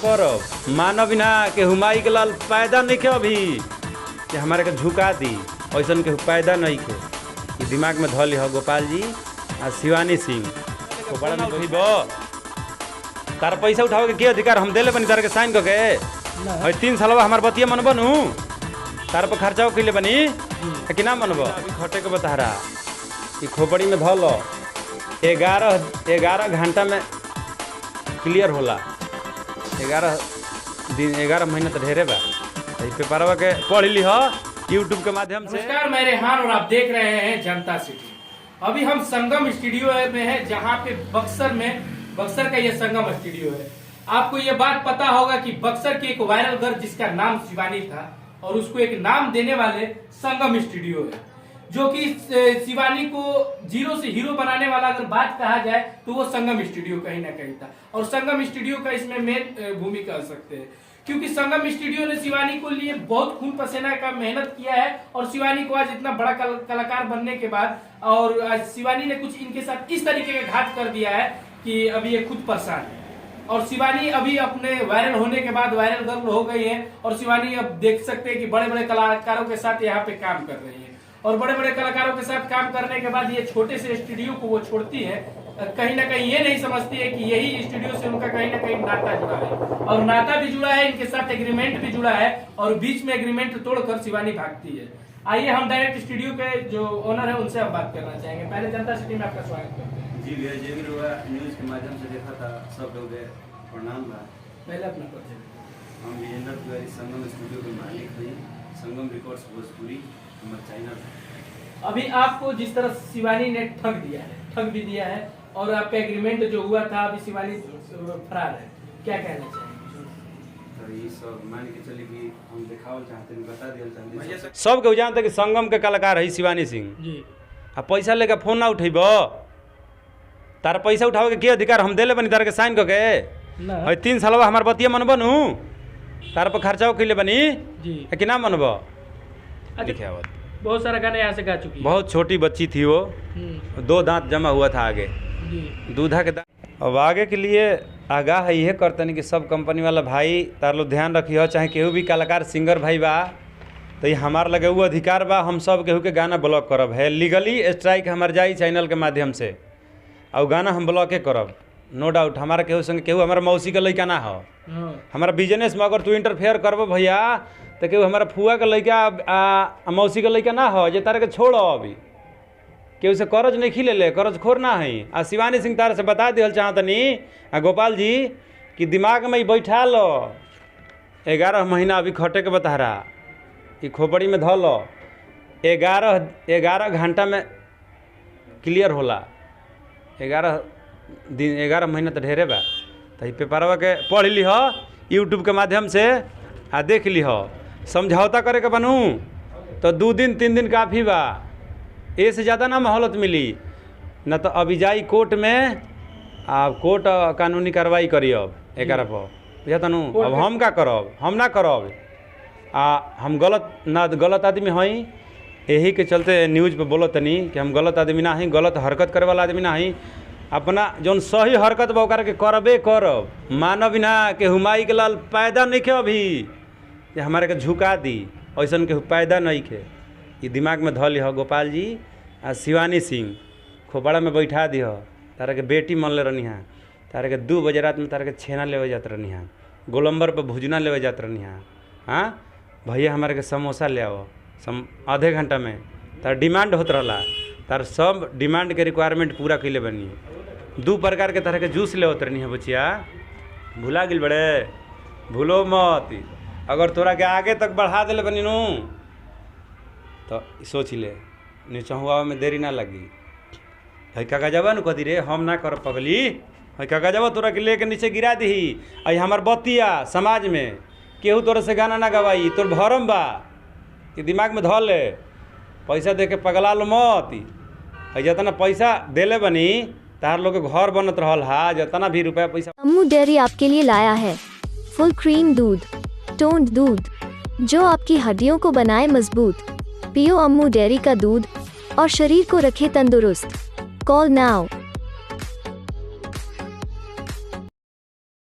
करब मानव बिना के हुमाई के लाल पैदा नहीं के अभी कि हमारे के झुका दी ऐसा के पैदा नहीं के कि दिमाग में धल हो गोपाल जी आ शिवानी सिंह तो बड़ा ना वही बो तार पैसा उठाओ के अधिकार हम देले बनी तार के साइन करके है 3 साल हमार बतिया मन बनू तार पर खर्चा कैले बनी कि ना मनब अभी खटे के बता कि खोपड़ी में धल 11 घंटा में क्लियर होला 11 महीना तो ढेरे बा पेपरवा के पढ़ ली हो यूट्यूब के माध्यम से। नमस्कार, मैं रेहान और आप देख रहे हैं जनता सिटी। अभी हम संगम स्टूडियो में हैं, जहां पे बक्सर का ये संगम स्टूडियो है। आपको ये बात पता होगा कि बक्सर की एक वायरल गर्ल जिसका नाम शिवानी था और उसको एक नाम देने वाले संगम स्टूडियो है, जो कि शिवानी को जीरो से हीरो बनाने वाला अगर बात कहा जाए तो वो संगम स्टूडियो कहीं ना कहीं था। और संगम स्टूडियो का इसमें मेन भूमिका कर सकते हैं, क्योंकि संगम स्टूडियो ने शिवानी को लिए बहुत खून पसीना का मेहनत किया है। और शिवानी को आज इतना बड़ा कलाकार बनने के बाद और आज शिवानी ने कुछ इनके साथ इस तरीके का घात कर दिया है कि अभी ये खुद परेशान है। और शिवानी अभी अपने वायरल होने के बाद वायरल गर्ल हो गई है और शिवानी अब देख सकते हैं कि बड़े बड़े कलाकारों के साथ यहाँ पे काम कर रही है। और बड़े बड़े कलाकारों के साथ काम करने के बाद ये छोटे से स्टूडियो को वो छोड़ती है, कहीं ना कहीं ये नहीं समझती है कि यही स्टूडियो से उनका कहीं ना कहीं नाता जुड़ा है। और नाता भी जुड़ा है, इनके साथ एग्रीमेंट भी जुड़ा है और बीच में एग्रीमेंट तोड़कर शिवानी भागती है। आइए हम डायरेक्ट स्टूडियो के जो ओनर है उनसे हम बात करना चाहेंगे। पहले जनता सिटी में आपका स्वागत करते हैं। जी भैया, जे भी हुआ न्यूज़ के माध्यम से देखा था, सब लोग प्रणाम बा। पहले अपना परिचय। हम विजेंद्र तिवारी संगम स्टूडियो के मालिक हैं, संगम रिकॉर्ड्स भोजपुरी हमारा चैनल। अभी आपको जिस तरह शिवानी ने ठग भी दिया है और आपका एग्रीमेंट जो हुआ था अभी शिवानी फरार है, क्या कहना चाहेंगे? तो ये सब मान के चले कि हम दिखावल चाहते हैं, बता दिया चाहते हैं सब के जानते कि संगम के कलाकार है शिवानी सिंह जी। आ पैसा लेकर फोन ना उठेब तार पैसा उठाओ के अधिकार हम देले बनी तार के साइन करके है 3 साल हमार बतिया मन बनू तार पर खर्चा कैले बनी कि ना मनब लिखावत। बहुत सारा गाना यहाँ से गा चुकी है। बहुत छोटी बच्ची थी वो, 2 दांत जमा हुआ था आगे दूधा के दांत। अब आगे के लिए आगाह है ये करते कि सब कंपनी वाला भाई तार लो ध्यान रखी हो, चाहे केहू भी कलाकार सिंगर भाई बा तो ये हमार लगे हुआ अधिकार बा, हम सब केहू के गाना ब्लॉक करब है। लीगली स्ट्राइक हमार जाई चैनल के माध्यम से और गाना हम ब्लॉके करब, नो डाउट। हमारा केहू संग केहू हमारा मौसी के लड़का ना हो, हमारा बिजनेस में अगर तू इंटरफेयर करब भैया तो केहू हमारा फुआ के लड़का मौसी के लड़का ना हो जे तारे के छोड़ो। अभी केहू से करज नहीं खिले ले, करज खोर ना है। आ शिवानी सिंह तार से बता दिल चाहतनी गोपाल जी कि दिमाग में बैठा लो 11 महीना अभी खटे के बता रहा कि खोपड़ी में धल 11 घंटा में क्लियर होला 11 महीना तो ढेरे बा। तो पेपरवा के पढ़ ली हो यूट्यूब के माध्यम से आ देख ली हो। समझौता करे के बनू तो 2 दिन 3 दिन काफ़ी बा, से ज़्यादा ना मोहलत मिली न तो अभी जाई कोर्ट में आ कोर्ट कानूनी कार्रवाई करी अब एक पर बुझा तनू। अब हम का करब, हम ना करब हम गलत आदमी हई, यही के चलते न्यूज़ पे बोलो तनी कि हम गलत आदमी ना हई, गलत हरकत करे वाला आदमी ना हई। अपना जौन सही हरकत बा ओकरा के करबे करब, मानव बिना के हुमाई के लाल पैदा नहीं के अभी जे हमारे के झुका दी ऐसा के पैदा नहीं के। ये दिमाग में धल हो गोपाल जी आ शिवानी सिंह खोपड़ा में बैठा दी हो। तारा के बेटी मन ले रहनी हाँ, तारा के 2 बजे रात में तारा के छेना लेवे जात रहनी हाँ, गोलम्बर पर भुजना लेवे जात रहनी हाँ। हाँ भैया हमारे के समोसा ले आओ आधे घंटा में तार डिमांड होत रहा, तार सब डिमांड के रिक्वायरमेंट पूरा कैले बनी। 2 प्रकार के तरह के जूस ले होत रहनी है बचिया, भुला गिल बड़े, भूलो मत। अगर तोरा के आगे तक बढ़ा दिले बनी नू तो सोच ले नीचहुआ में देरी ना लगी। है कागजवा नु कदी रे हम ना कर पगली, है कागजवा तोरा के लेके नीचे गिरा दी। आई हमार बतिया समाज में केहू तोरा से गाना ना गवाई, तोर भरम बा कि दिमाग में धल ले। पैसा दे के पगला लो मत। है जितना पैसा देले बनी तार लोग के घर बनत रहल हा, जितना भी रुपया पैसा। अम्मू डेयरी आपके लिए लाया है फुल क्रीम दूध, टोन्ड दूध जो आपकी हड्डियों को बनाए मजबूत। पियो अम्मू डेयरी का दूध और शरीर को रखे तंदुरुस्त। Call now